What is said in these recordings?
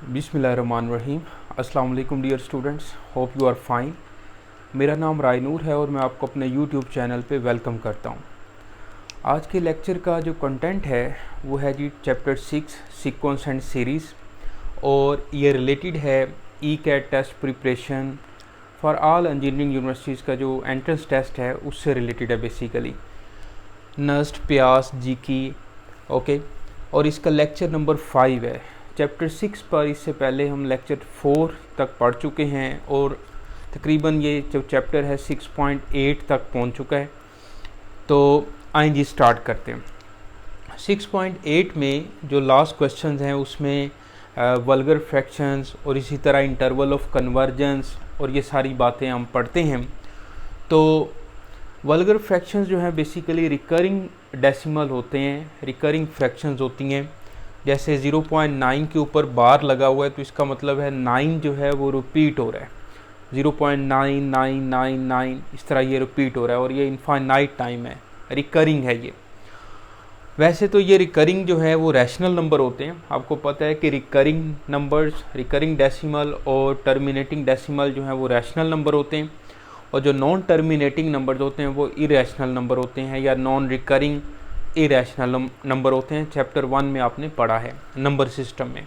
बिस्मिल्लाहिर्रहमानिर्रहीम। अस्सलाम वालेकुम dear students, hope you are fine. मेरा नाम रायनूर है और मैं आपको अपने यूट्यूब चैनल पे वेलकम करता हूँ। आज के लेक्चर का जो कंटेंट है वो है जी चैप्टर 6 सीक्वेंस एंड सीरीज़, और ये रिलेटेड है E CAT test preparation for all engineering universities का जो एंट्रेंस टेस्ट है उससे रिलेटेड है बेसिकली। नस्ट, प्यास, जीकी, ओके। और इसका लेक्चर नंबर 5 है। चैप्टर 6 पर इससे पहले हम लेक्चर 4 तक पढ़ चुके हैं और तकरीबन ये जो चैप्टर है 6.8 तक पहुंच चुका है। तो आइए जी स्टार्ट करते हैं। 6.8 में जो लास्ट क्वेश्चंस हैं उसमें वल्गर फ्रैक्शंस और इसी तरह इंटरवल ऑफ कन्वर्जेंस और ये सारी बातें हम पढ़ते हैं। तो वल्गर फ्रैक्शंस जो हैं बेसिकली रिकरिंग डेसिमल होते हैं, रिकरिंग फ्रैक्शंस होती हैं। जैसे 0.9 के ऊपर बार लगा हुआ है तो इसका मतलब है 9 जो है वो रिपीट हो रहा है, 0.9999 इस तरह ये रिपीट हो रहा है और ये इनफाइनाइट टाइम है, रिकरिंग है ये। वैसे तो ये रिकरिंग जो है वो रैशनल नंबर होते हैं। आपको पता है कि रिकरिंग नंबर्स, रिकरिंग डेसिमल और टर्मिनेटिंग डेसिमल जो है वो रैशनल नंबर होते हैं, और जो नॉन टर्मिनेटिंग नंबर्स होते हैं वो इरेशनल नंबर होते हैं या नॉन रिकरिंग इरेशनल नंबर होते हैं। चैप्टर 1 में आपने पढ़ा है नंबर सिस्टम में।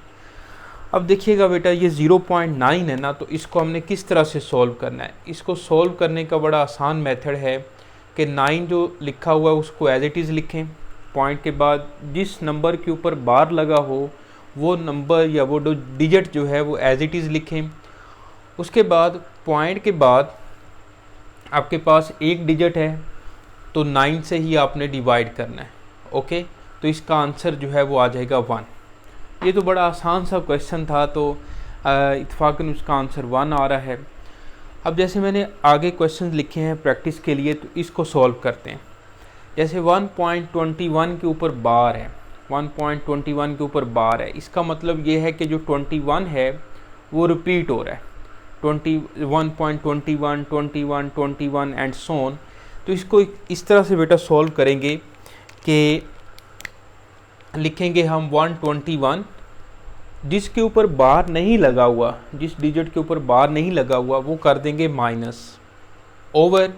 अब देखिएगा बेटा, ये 0.9 है ना, तो इसको हमने किस तरह से सॉल्व करना है। इसको सॉल्व करने का बड़ा आसान मेथड है कि 9 जो लिखा हुआ है उसको एज इट इज़ लिखें। पॉइंट के बाद जिस नंबर के ऊपर बार लगा हो वो नंबर या वो डिजिट जो है वो एज इट इज़ लिखें। उसके बाद पॉइंट के बाद आपके पास एक डिजिट है तो 9 से ही आपने डिवाइड करना है, ओके। तो इसका आंसर जो है वो आ जाएगा 1। ये तो बड़ा आसान सा क्वेश्चन था, तो इत्फाकन उसका आंसर 1 आ रहा है। अब जैसे मैंने आगे क्वेश्चन लिखे हैं प्रैक्टिस के लिए, तो इसको सॉल्व करते हैं। जैसे 1.21 के ऊपर बार है, 1.21 के ऊपर बार है, इसका मतलब ये है कि जो 21 है वो रिपीट हो रहा है, 21.21, 21, 21 एंड सोन। तो इसको इस तरह से बेटा सॉल्व करेंगे कि लिखेंगे हम 121, जिसके ऊपर बार नहीं लगा हुआ, जिस डिजिट के ऊपर बार नहीं लगा हुआ वो कर देंगे माइनस, ओवर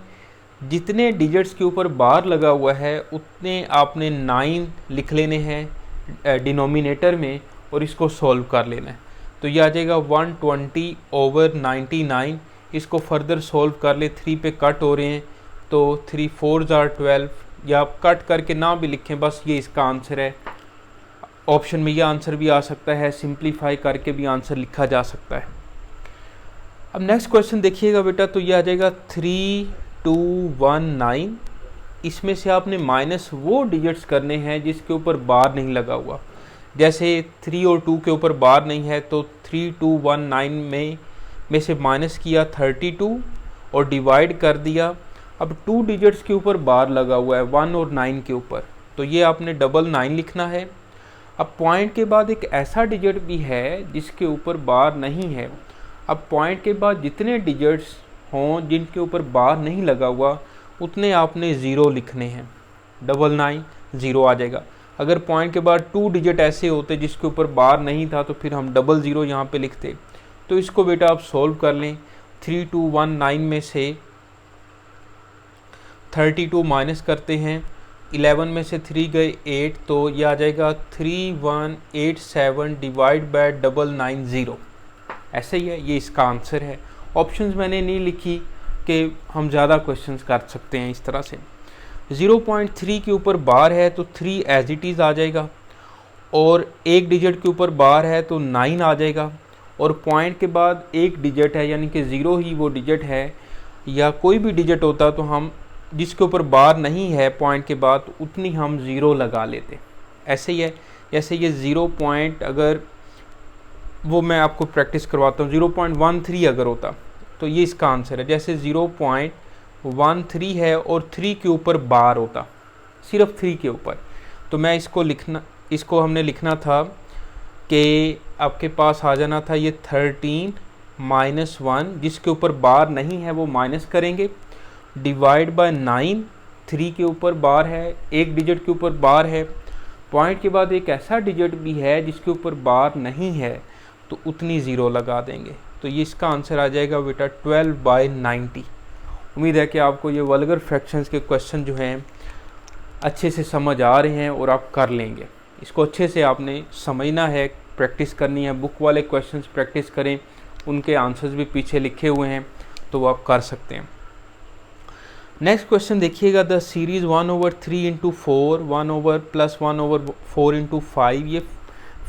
जितने डिजिट्स के ऊपर बार लगा हुआ है उतने आपने 9 लिख लेने हैं डिनोमिनेटर में और इसको सॉल्व कर लेना है। तो ये आ जाएगा 120 ओवर 99। इसको फर्दर सॉल्व कर ले, 3 पे कट हो रहे हैं तो 3 4s are 12, या आप कट करके ना भी लिखें, बस ये इसका आंसर है। ऑप्शन में ये आंसर भी आ सकता है, सिंप्लीफाई करके भी आंसर लिखा जा सकता है। अब नेक्स्ट क्वेश्चन देखिएगा बेटा, तो ये आ जाएगा 3219। इसमें से आपने माइनस वो डिजिट्स करने हैं जिसके ऊपर बार नहीं लगा हुआ। जैसे 3 और 2 के ऊपर बार नहीं है तो 3219 में से माइनस किया 32 और डिवाइड कर दिया। अब 2 डिजिट्स के ऊपर बार लगा हुआ है 1 और 9 के ऊपर, तो ये आपने 99 लिखना है। अब पॉइंट के बाद एक ऐसा डिजिट भी है जिसके ऊपर बार नहीं है। अब पॉइंट के बाद जितने डिजिट्स हों जिनके ऊपर बार नहीं लगा हुआ उतने आपने 0 लिखने हैं, 99 0 आ जाएगा। अगर पॉइंट के बाद 2 डिजिट ऐसे होते जिसके ऊपर बार नहीं था तो फिर हम 00 यहाँ पे लिखते। तो इसको बेटा आप सॉल्व कर लें। 3219 में से 32 माइनस करते हैं, 11 में से 3 गए 8, तो ये आ जाएगा 3187 डिवाइड बाय 990। ऐसे ही है, ये इसका आंसर है। ऑप्शंस मैंने नहीं लिखी कि हम ज़्यादा क्वेश्चंस कर सकते हैं इस तरह से। 0.3 के ऊपर बार है तो 3 एज इट इज़ आ जाएगा, और एक डिजिट के ऊपर बार है तो 9 आ जाएगा, और पॉइंट के बाद एक डिजिट है यानी कि 0 ही वो डिजिट है, या कोई भी डिजिट होता तो हम जिसके ऊपर बार नहीं है पॉइंट के बाद उतनी हम 0 लगा लेते। ऐसे ही है, जैसे ये 0 पॉइंट, अगर वो मैं आपको प्रैक्टिस करवाता हूँ, 0.13 अगर होता तो ये इसका आंसर है। जैसे 0.13 है और 3 के ऊपर बार होता, सिर्फ 3 के ऊपर, तो मैं इसको हमने लिखना था कि आपके पास आ जाना था ये 13 माइनस 1, जिसके ऊपर बार नहीं है वो माइनस करेंगे, डिवाइड बाय 9, 3 के ऊपर बार है, एक डिजिट के ऊपर बार है, पॉइंट के बाद एक ऐसा डिजिट भी है जिसके ऊपर बार नहीं है, तो उतनी ज़ीरो लगा देंगे। तो ये इसका आंसर आ जाएगा बेटा 12/90। उम्मीद है कि आपको ये वल्गर फ्रैक्शंस के क्वेश्चन जो हैं अच्छे से समझ आ रहे हैं और आप कर लेंगे। इसको अच्छे से आपने समझना है, प्रैक्टिस करनी है। बुक वाले क्वेश्चंस प्रैक्टिस करें, उनके आंसर्स भी पीछे लिखे हुए हैं तो वो आप कर सकते हैं। नेक्स्ट क्वेश्चन देखिएगा, द सीरीज़ 1/3 × 4 1/+1/4 × 5, ये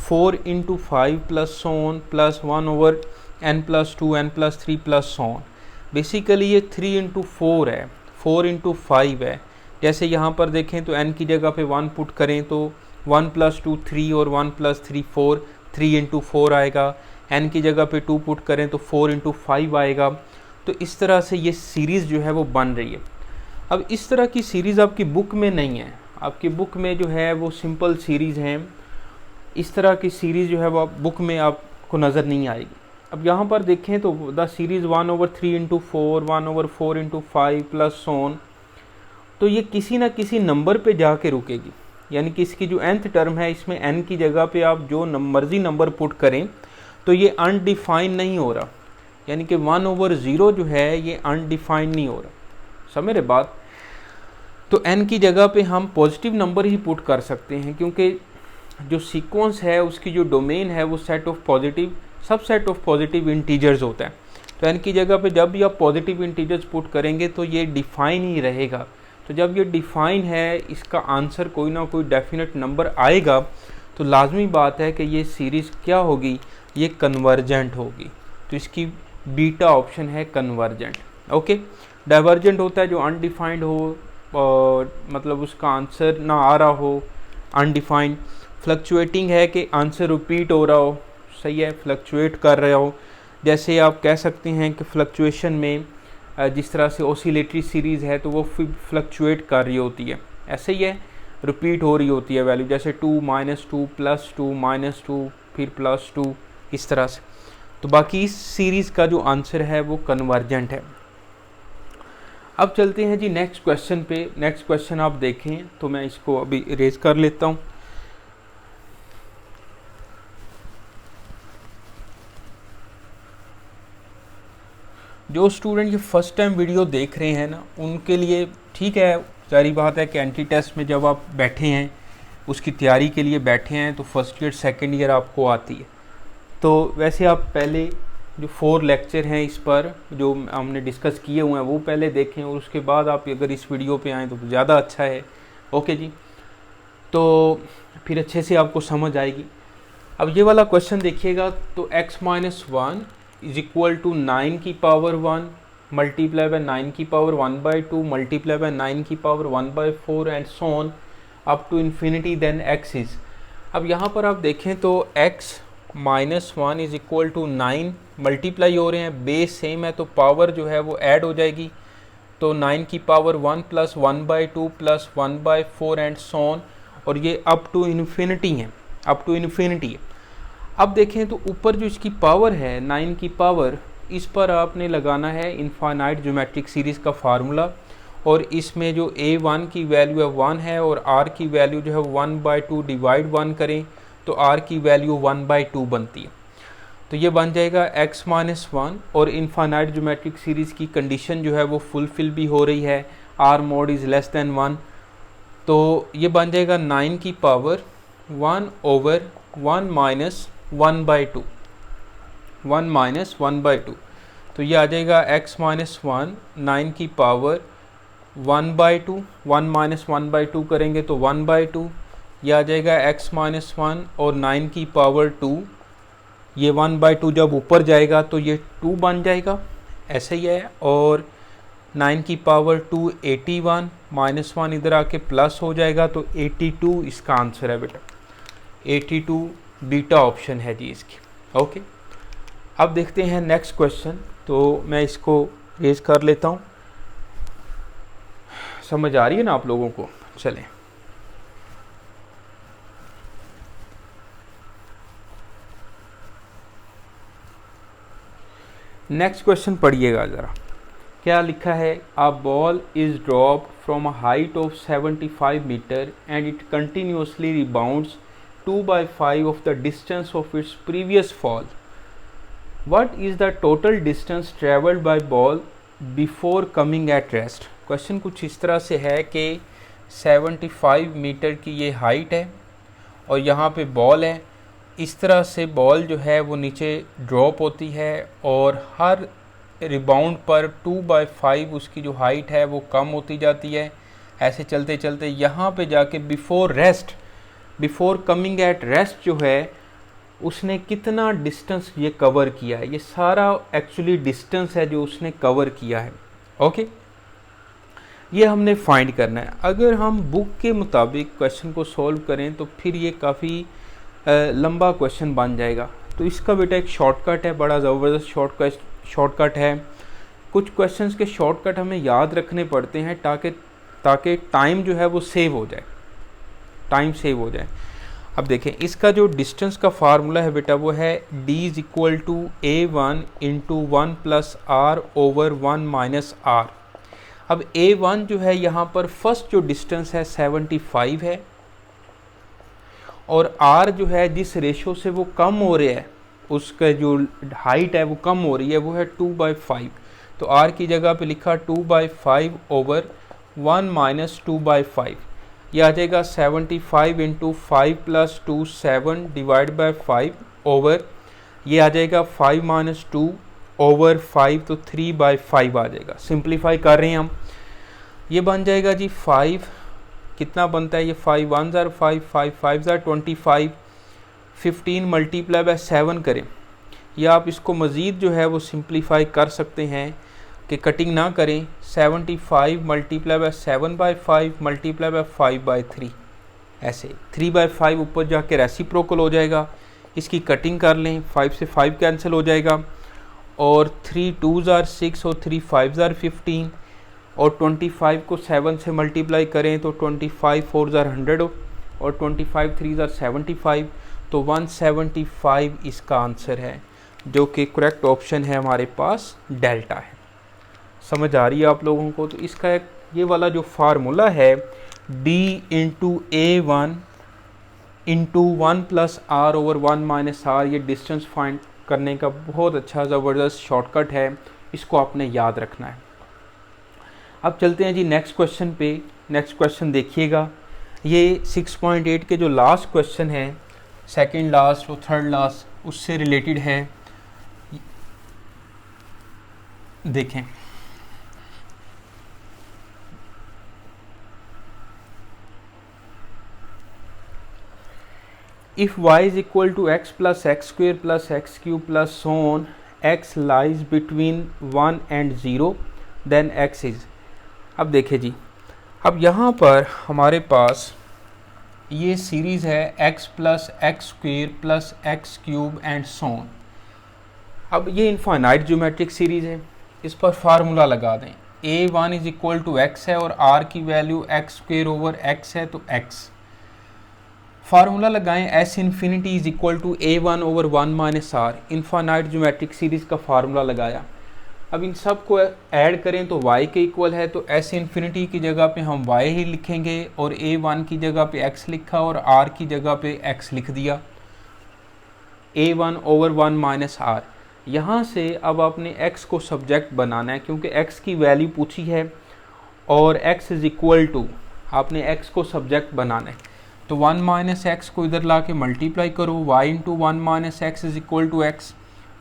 4 × 5 plus so on plus 1/n+2 n+3 plus so on. Basically ये 3 × 4 है, 4 × 5 है। जैसे यहाँ पर देखें तो n की जगह पे 1 पुट करें तो 1 + 2 3 और 1 + 3 4, 3 × 4 आएगा। n की जगह पे 2 पुट करें तो 4 × 5 आएगा। तो इस तरह से ये सीरीज़ जो है वो बन रही है। अब इस तरह की सीरीज़ आपकी बुक में नहीं है, आपकी बुक में जो है वो सिंपल सीरीज़ हैं। इस तरह की सीरीज़ जो है वो बुक में आपको नज़र नहीं आएगी। अब यहाँ पर देखें तो द सीरीज़ 1/3 × 4 1/4 × 5 प्लस सोन, तो ये किसी ना किसी नंबर पे जाके रुकेगी। यानी कि इसकी जो nth टर्म है, इसमें n की जगह पे आप जो मर्जी नंबर पुट करें तो ये अनडिफाइन नहीं हो रहा। यानी कि 1/0 जो है ये अनडिफाइन नहीं हो रहा। समझ रहे बात? तो n की जगह पे हम पॉजिटिव नंबर ही पुट कर सकते हैं, क्योंकि जो सीक्वेंस है उसकी जो डोमेन है वो set of positive subset of positive integers होता है। तो n की जगह पे जब भी आप पॉजिटिव इंटीजर्स पुट करेंगे तो ये डिफाइन ही रहेगा। तो जब ये डिफाइन है, इसका आंसर कोई ना कोई डेफिनेट नंबर आएगा, तो लाजमी बात है कि ये सीरीज़ क्या होगी, ये कन्वर्जेंट होगी। तो इसकी बीटा ऑप्शन है कन्वर्जेंट। ओके, डाइवर्जेंट होता है जो अनडिफाइंड हो और मतलब उसका आंसर ना आ रहा हो, अनडिफाइंड। फ्लक्चुएटिंग है कि आंसर रिपीट हो रहा हो, सही है, फ्लक्चुएट कर रहा हो। जैसे आप कह सकते हैं कि फ्लक्चुएशन में जिस तरह से ऑसिलेटरी सीरीज़ है तो वो फ्लक्चुएट कर रही होती है, ऐसे ही है, रिपीट हो रही होती है वैल्यू, जैसे 2 -2 +2 -2 फिर +2, इस तरह से। तो बाकी इस सीरीज़ का जो आंसर है वो कन्वर्जेंट है। अब चलते हैं जी नेक्स्ट क्वेश्चन पे। नेक्स्ट क्वेश्चन आप देखें तो मैं इसको अभी इरेज कर लेता हूँ। जो स्टूडेंट ये फर्स्ट टाइम वीडियो देख रहे हैं ना, उनके लिए ठीक है, सारी बात है कि एंटी टेस्ट में जब आप बैठे हैं, उसकी तैयारी के लिए बैठे हैं, तो फर्स्ट ईयर सेकंड ईयर आपको आती है। तो वैसे आप पहले जो 4 लेक्चर हैं इस पर जो हमने डिस्कस किए हुए हैं वो पहले देखें, और उसके बाद आप अगर इस वीडियो पे आएँ तो ज़्यादा अच्छा है। ओके जी, तो फिर अच्छे से आपको समझ आएगी। अब ये वाला क्वेश्चन देखिएगा, तो x-1 इज इक्वल टू 9 की पावर 1 मल्टीप्लाई बाय 9 की पावर 1/2 मल्टीप्लाई बाय 9 की power 1/4 and so on up to infinity, then x is. अब यहाँ पर आप देखें तो x-1 is equal to 9 multiply हो रहे हैं, बेस सेम है तो पावर जो है वो ऐड हो जाएगी। तो 9 की पावर 1 + 1/2 + 1/4 एंड सो ऑन, और ये अप टू इन्फिनिटी है, अप टू इन्फिनिटी है। अब देखें तो ऊपर जो इसकी पावर है 9 की पावर, इस पर आपने लगाना है इनफाइनाइट ज्योमेट्रिक सीरीज़ का फार्मूला, और इसमें जो a1 की वैल्यू है 1 है और r की वैल्यू जो है 1/2 डिवाइड 1 करें तो r की वैल्यू 1/2 बनती है। तो ये बन जाएगा x-1, और इनफाइनाइट ज्योमेट्रिक सीरीज़ की कंडीशन जो है वो फुलफिल भी हो रही है, r mod is less than 1। तो ये बन जाएगा 9 की पावर 1/1 - 1/2, 1 - 1/2। तो ये आ जाएगा x-1 9 की पावर 1/2, 1 - 1/2 करेंगे तो 1/2, ये आ जाएगा x-1 और 9 की पावर 2, ये 1/2 जब ऊपर जाएगा तो ये 2 बन जाएगा, ऐसे ही है। और 9 की पावर 2 81 -1 इधर आके प्लस हो जाएगा, तो 82 इसका आंसर है बेटा, 82 बीटा ऑप्शन है जी इसकी। ओके, अब देखते हैं नेक्स्ट क्वेश्चन। तो मैं इसको रेज कर लेता हूँ, समझ आ रही है ना आप लोगों को? चलें, नेक्स्ट क्वेश्चन पढ़िएगा ज़रा, क्या लिखा है। A ball is dropped from a height of 75 metre and it continuously rebounds 2/5 of the distance of its previous fall what is the total distance travelled by ball before coming at rest. Question कुछ इस तरह से है कि 75 metre की ये height है और यहाँ पे बॉल है। इस तरह से बॉल जो है वो नीचे ड्रॉप होती है और हर रिबाउंड पर 2/5 उसकी जो हाइट है वो कम होती जाती है। ऐसे चलते चलते यहाँ पे जाके बिफोर कमिंग एट रेस्ट जो है उसने कितना डिस्टेंस ये कवर किया है, ये सारा एक्चुअली डिस्टेंस है जो उसने कवर किया है। ओके, ये हमने फाइंड करना है। अगर हम बुक के मुताबिक क्वेश्चन को सॉल्व करें तो फिर ये काफ़ी लंबा क्वेश्चन बन जाएगा। तो इसका बेटा एक शॉर्टकट है, बड़ा ज़बरदस्त शॉर्टकट है। कुछ क्वेश्चंस के शॉर्टकट हमें याद रखने पड़ते हैं ताकि टाइम जो है वो सेव हो जाए, अब देखें इसका जो डिस्टेंस का फार्मूला है बेटा वो है d = a1 × 1 + r/1 - r। अब a1 जो है यहाँ पर फर्स्ट जो डिस्टेंस है 75 है और r जो है जिस रेशो से वो कम हो रहा है, उसका जो हाइट है वो कम हो रही है, वो है 2/5। तो r की जगह पे लिखा 2/5/1 - 2/5। यह आ जाएगा 75 × 5 + 2 7 / 5 ओवर, ये आ जाएगा 5 - 2/5, तो 3/5 आ जाएगा। सिंप्लीफाई कर रहे हैं हम, ये बन जाएगा जी 5, कितना बनता है ये 5 1 * 5, 5 5 * 25, 15 × 7 करें, या आप इसको मज़ीद जो है वो सिंप्लीफाई कर सकते हैं कि कटिंग ना करें। 75 × 7/5 × 5/3, ऐसे 3/5 ऊपर जाके रेसिप्रोकल हो जाएगा। इसकी कटिंग कर लें, 5 से 5 कैंसिल हो जाएगा और 3 2s are 6 और 3 5s are 15 और 25 को 7 से मल्टीप्लाई करें तो 25 4s are 100 और 25 3s are 75, तो 175 इसका आंसर है, जो कि करेक्ट ऑप्शन है हमारे पास डेल्टा है। समझ आ रही है आप लोगों को? तो इसका एक ये वाला जो फार्मूला है d × a1 × 1 + r/1 - r, ये डिस्टेंस फाइंड करने का बहुत अच्छा ज़बरदस्त शॉर्टकट है, इसको आपने याद रखना है। अब चलते हैं जी नेक्स्ट क्वेश्चन पे। नेक्स्ट क्वेश्चन देखिएगा, ये 6.8 के जो लास्ट क्वेश्चन है, सेकंड लास्ट और थर्ड लास्ट, उससे रिलेटेड है। देखें, if y is equal to x plus x square plus x cube plus so on, x lies between 1 and 0, then x is। अब देखिए जी, अब यहाँ पर हमारे पास ये सीरीज़ है x plus x square plus x cube and so on। अब ये इनफाइनाइट ज्योमेट्रिक सीरीज़ है, इस पर फार्मूला लगा दें। a1 = x है और r की वैल्यू x²/x है, तो x फार्मूला लगाएं। s infinity = a1/1 - r, infinite geometric series का फार्मूला लगाया। अब इन सब को ऐड करें तो y के इक्वल है, तो s इन्फिनिटी की जगह पे हम y ही लिखेंगे और a1 की जगह पे x लिखा और r की जगह पे x लिख दिया, a1/1 - r। यहाँ से अब आपने x को सब्जेक्ट बनाना है, क्योंकि x की वैल्यू पूछी है और x = आपने x को सब्जेक्ट बनाना है। तो 1 - x को इधर ला के मल्टीप्लाई करो, y × 1 - x = x,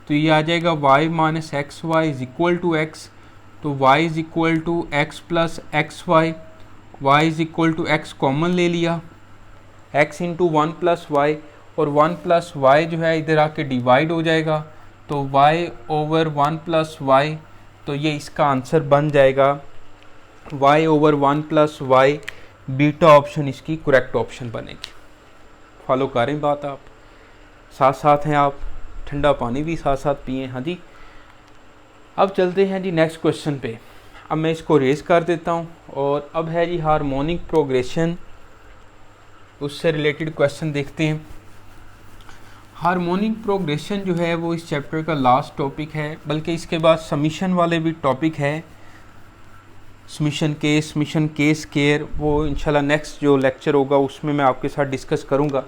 तो ये आ जाएगा y - xy = x, तो y = x + xy, y = x common ले लिया, x × 1 + y, और 1 + y जो है इधर आके डिवाइड हो जाएगा, तो y/1 + y, तो ये इसका आंसर बन जाएगा y/1 + y। बीटा ऑप्शन इसकी करेक्ट ऑप्शन बनेगी। फॉलो करें बात, आप साथ साथ हैं, आप ठंडा पानी भी साथ साथ पिए। हाँ जी, अब चलते हैं जी नेक्स्ट क्वेश्चन पे। अब मैं इसको रेज कर देता हूँ और अब है जी हार्मोनिक प्रोग्रेशन, उससे रिलेटेड क्वेश्चन देखते हैं। हार्मोनिक प्रोग्रेशन जो है वो इस चैप्टर का लास्ट टॉपिक है, बल्कि इसके बाद समीशन वाले भी टॉपिक है, समीशन के स्केयर, वो इंशाल्लाह नेक्स्ट जो लेक्चर होगा उसमें मैं आपके साथ डिस्कस करूँगा।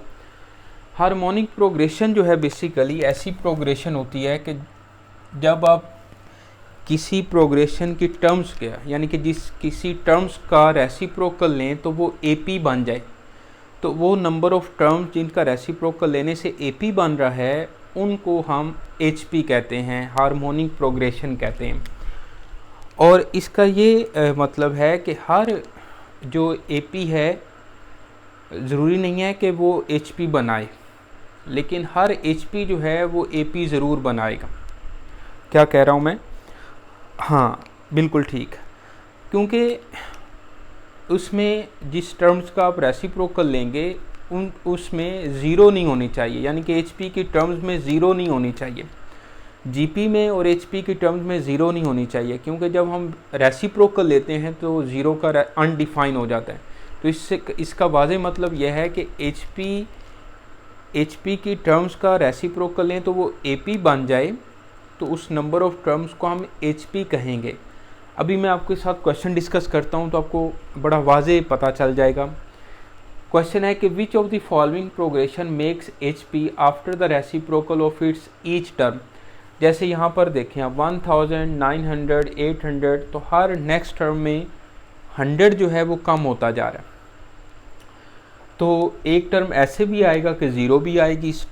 हार्मोनिक प्रोग्रेशन जो है बेसिकली ऐसी प्रोग्रेशन होती है कि जब आप किसी प्रोग्रेशन की टर्म्स के यानी कि किसी टर्म्स का रेसिप्रोकल लें तो वो AP बन जाए, तो वो नंबर ऑफ टर्म्स जिनका रेसिप्रोकल लेने से AP बन रहा है उनको हम HP कहते हैं, हार्मोनिक प्रोग्रेशन कहते हैं। और इसका ये मतलब है कि हर जो AP है ज़रूरी नहीं है कि वो HP बनाए, लेकिन हर HP जो है वो AP ज़रूर बनाएगा। क्या कह रहा हूँ मैं? हाँ बिल्कुल ठीक, क्योंकि उसमें जिस टर्म्स का आप रेसिप्रोकल लेंगे उसमें ज़ीरो नहीं होनी चाहिए, यानी कि HP की टर्म्स में ज़ीरो नहीं होनी चाहिए, GP में और HP की टर्म्स में ज़ीरो नहीं होनी चाहिए, क्योंकि जब हम रेसिप्रोकल लेते हैं तो ज़ीरो का अनडिफाइन हो जाता है। तो इसका वाज़ेह मतलब यह है कि HP की टर्म्स का रेसिप्रोकल लें तो वो AP बन जाए, तो उस नंबर ऑफ टर्म्स को हम HP कहेंगे। अभी मैं आपके साथ क्वेश्चन डिस्कस करता हूं तो आपको बड़ा वाज़ेह पता चल जाएगा। क्वेश्चन है कि which of the following progression makes HP after the reciprocal of its each term. जैसे यहाँ पर देखें आप 1000, 900, 800, तो हर नेक्स्ट टर्म में 100 जो है वो कम होता जा रहा है। तो एक टर्म ऐसे भी आएगा कि ज़ीरो भी आएगी, इस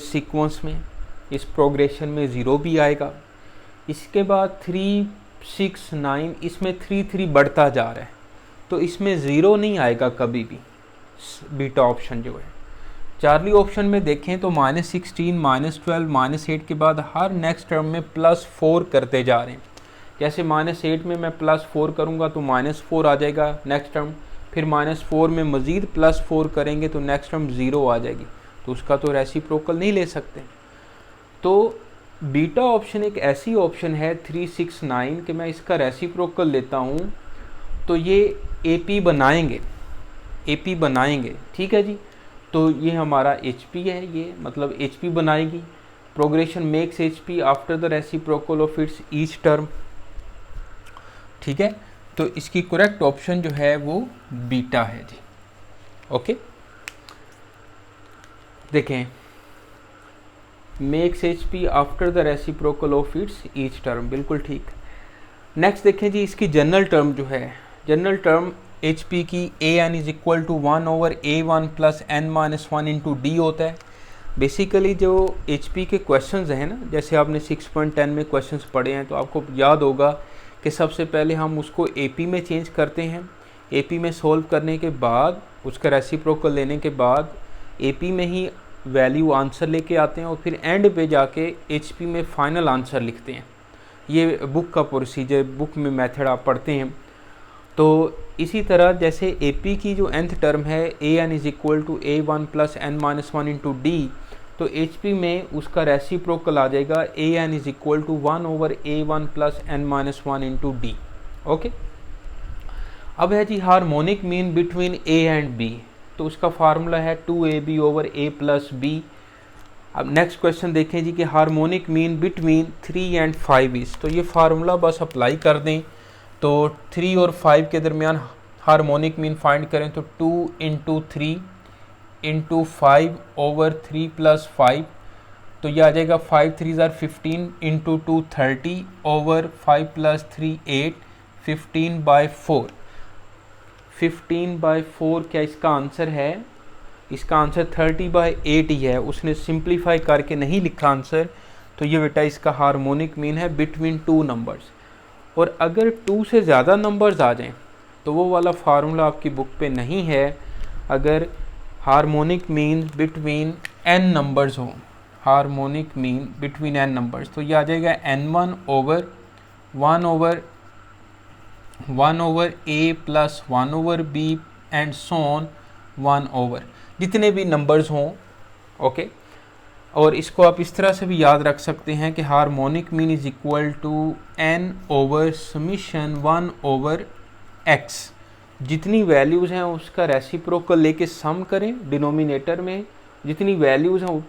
सीक्वेंस में, इस प्रोग्रेशन में ज़ीरो भी आएगा। इसके बाद 3, 6, 9, इसमें 3, 3 बढ़ता जा रहा है, तो इसमें ज़ीरो नहीं आएगा कभी भी, बीटा ऑप्शन जो है। चार्ली ऑप्शन में देखें तो -16, -12, -8 के बाद हर नेक्स्ट टर्म में +4 करते जा रहे हैं। जैसे -8 में मैं +4 करूँगा तो -4 आ जाएगा नेक्स्ट टर्म, फिर -4 में मज़ीद +4 करेंगे तो नेक्स्ट टर्म 0 आ जाएगी, तो उसका तो रेसिप्रोकल नहीं ले सकते। तो बीटा ऑप्शन एक ऐसी ऑप्शन है 3, 6, 9 कि मैं इसका रेसिप्रोकल लेता हूँ तो ये AP बनाएंगे, ठीक है जी। तो ये हमारा HP है, ये मतलब HP बनाएगी। Progression makes HP after the reciprocal of its each term, ठीक है। तो इसकी करेक्ट ऑप्शन जो है वो बीटा है जी। ओके, देखें, makes HP after the reciprocal of its each term, बिल्कुल ठीक। नेक्स्ट देखें जी, इसकी जनरल टर्म जो है, जनरल टर्म HP की AN is equal to 1/A1 plus n-1 into D होता है। बेसिकली जो HP के क्वेश्चंस हैं ना, जैसे आपने 6.10 में क्वेश्चंस पढ़े हैं तो आपको याद होगा कि सबसे पहले हम उसको AP में चेंज करते हैं, AP में सोल्व करने के बाद उसका रेसिप्रोकल लेने के बाद AP में ही वैल्यू आंसर लेके आते हैं और फिर एंड पे जाके HP में फाइनल आंसर लिखते हैं। ये बुक का प्रोसीजर, बुक में मेथड आप पढ़ते हैं। तो इसी तरह जैसे AP की जो nth टर्म है AN is equal to A1 plus n-1 into D, तो HP में उसका रेसिप्रोकल आ जाएगा AN is equal to 1/A1 plus n-1 into D। Okay, अब है जी harmonic mean between A and B, तो उसका फार्मूला है 2AB/A प्लस B। अब नेक्स्ट क्वेश्चन देखें जी कि harmonic mean between 3 and 5 is, तो ये फार्मूला बस अप्लाई कर दें। तो 3 और 5 के दरमियान हार्मोनिक मीन फाइंड करें तो 2 इंटू 3 इंटू 5/3 प्लस 5, तो ये आ जाएगा 5 3 आर 15 इंटू 2 30/5 प्लस 3 8, 15/4। 15/4 क्या इसका आंसर है? इसका आंसर 30/8 ही है, उसने सिंप्लीफाई करके नहीं लिखा आंसर। तो ये बेटा इसका हार्मोनिक मीन है बिटवीन 2 नंबर्स। और अगर 2 से ज़्यादा नंबर्स आ जाएं तो वो वाला फार्मूला आपकी बुक पे नहीं है। अगर harmonic mean between n numbers हो, harmonic mean between n numbers, तो ये आ जाएगा n1/1/A plus 1/B and so on 1/, जितने भी नंबर्स हों। ओके, और इसको आप इस तरह से भी याद रख सकते हैं कि harmonic mean is equal to n/समीशन 1/x। जितनी वैल्यूज़ हैं उसका रेसिप्रोकल लेके सम करें डिनोमिनेटर में, जितनी वैल्यूज़ हैं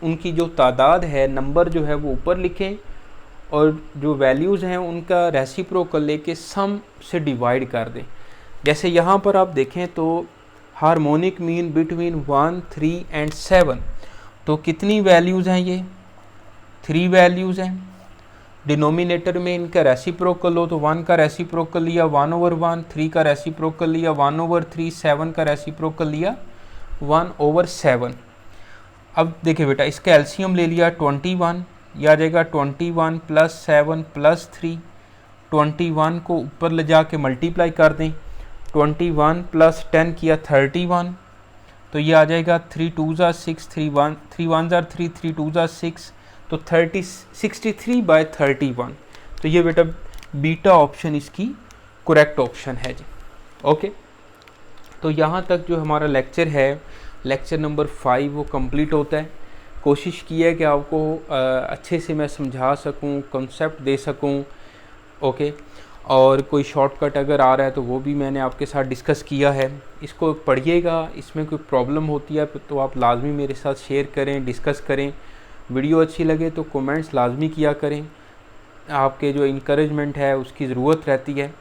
उनकी जो तादाद है, नंबर जो है वो ऊपर लिखें, और जो वैल्यूज़ हैं उनका रेसिप्रोकल लेके सम से डिवाइड कर दें। जैसे यहाँ पर आप देखें तो हार्मोनिक मीन बिटवीन 1, 3 एंड 7, तो कितनी वैल्यूज़ हैं ये? 3 वैल्यूज़ हैं, डिनोमिनेटर में इनका रेसिप्रोकल हो तो 1 का रेसिप्रोकल लिया 1/1, 3 का रेसिप्रोकल लिया 1/3, 7 का रेसिप्रोकल लिया 1/7। अब देखिए बेटा, इसका एलसीएम ले लिया 21, यह आ जाएगा 21 + 7 + 3। 21 को ऊपर ले जाके मल्टीप्लाई कर दें, 21 + 10 किया 31, तो ये आ जाएगा 3 2 ज़ा 6, 3 1 ज़ा 3, 3 2 ज़ा 6, तो 63/31। तो ये बेटा बीटा ऑप्शन इसकी करेक्ट ऑप्शन है जी। ओके, तो यहाँ तक जो हमारा लेक्चर है, लेक्चर नंबर 5 वो कंप्लीट होता है। कोशिश की है कि आपको अच्छे से मैं समझा सकूँ, कॉन्सेप्ट दे सकूँ। ओके, और कोई शॉर्टकट अगर आ रहा है तो वो भी मैंने आपके साथ डिस्कस किया है। इसको पढ़िएगा, इसमें कोई प्रॉब्लम होती है तो आप लाजमी मेरे साथ शेयर करें, डिस्कस करें। वीडियो अच्छी लगे तो कमेंट्स लाजमी किया करें, आपके जो इनकरेजमेंट है उसकी ज़रूरत रहती है।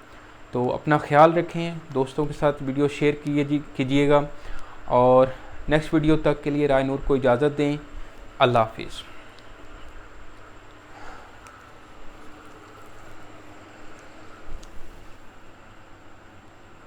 तो अपना ख्याल रखें, दोस्तों के साथ वीडियो शेयर कीजिएगा, और नेक्स्ट वीडियो तक के लिए राय नूर को इजाज़त दें। अल्लाह हाफिज़।